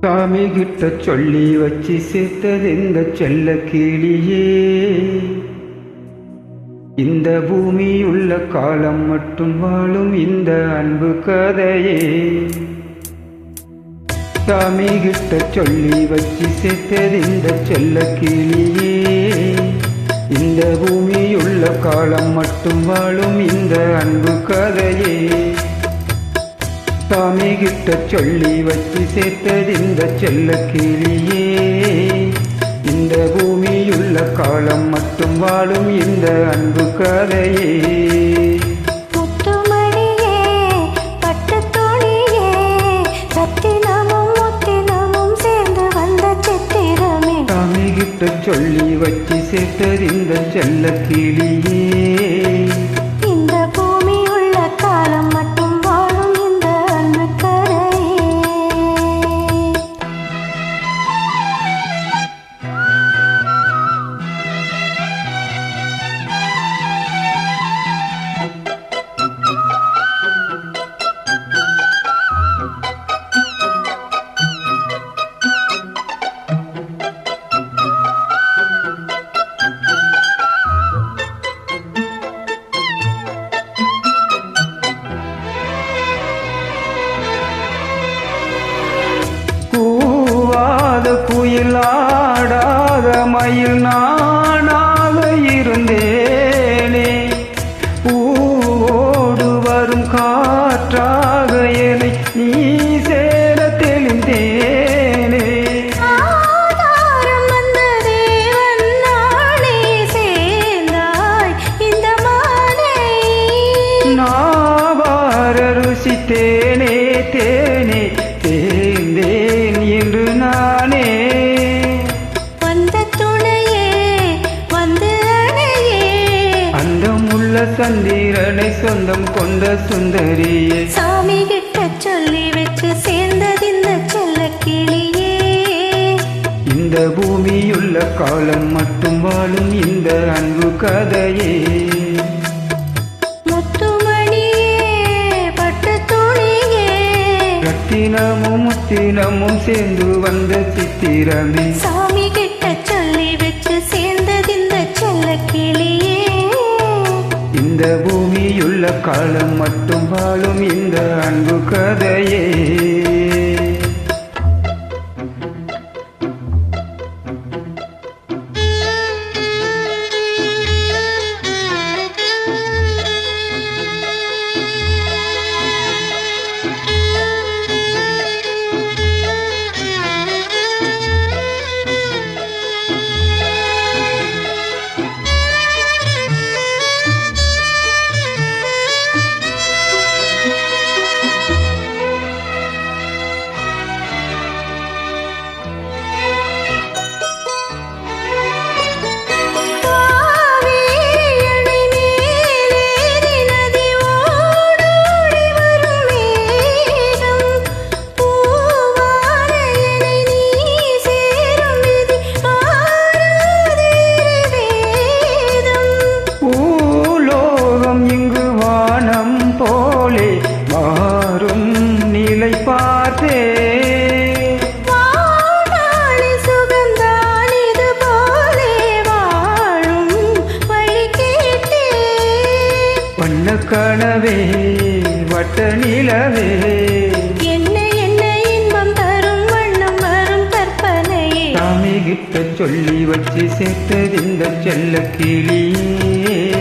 சாமி கிட்ட சொல்லி வச்சு சேர்த்தது இந்த செல்ல கிளியே. இந்த பூமி உள்ள காலம் மட்டும் வாழும் இந்த அன்பு கதையே. சாமி கிட்ட சொல்லி வச்சு சேர்த்தது இந்த செல்ல கிளியே. இந்த பூமி உள்ள காலம் மட்டும் வாழும் இந்த அன்பு கதையே. சாமி கிட்ட சொல்லி வச்சு சேர்த்தது இந்த செல்ல கிளியே. இந்த பூமியுள்ள காலம் மட்டும் வாழும் இந்த அன்பு கதையே. சாமி கிட்ட சொல்லி வச்சு சேர்த்தது இந்த செல்ல கிளியே. குயிலாடாத மயில் நானாக இருந்தேனே. பூவோடு வரும் காற்றாக என்னை நீ சேர தெளிந்தேனே. நாவார ருசித்தேனே தேனே தேர்ந்தேன் என்று நானே. அந்தமுள்ள சந்திரனை சொந்தம் கொண்ட சுந்தரியே. சாமி கிட்ட சொல்லி வச்சு சேர்ந்தது இந்த செல்ல கிளியே. இந்த பூமியுள்ள காலம் மட்டும் வாழும் இந்த அன்பு கதையே. ரத்தினமும் முத்தினமும் சேர்ந்து வந்த சித்திரமே. சாமி கிட்ட சொல்லி வச்சு சேர்ந்தது இந்த செல்ல கிளியே. இந்த பூமியுள்ள காலம் மட்டும் வாழும் இந்த அன்பு கதையே. போலே மாறும் நிலை பார்த்தே. வாழாளி சுகந்தான் இது போலே வாழும் வழி கேட்டே. வண்ண கனவே வட்ட நிலவே என்ன என்ன இன்பம் தரும் வண்ணம் வரும் கற்பனையே. சாமி கிட்ட சொல்லி வச்சு சேர்த்தது இந்த செல்ல கிளியே.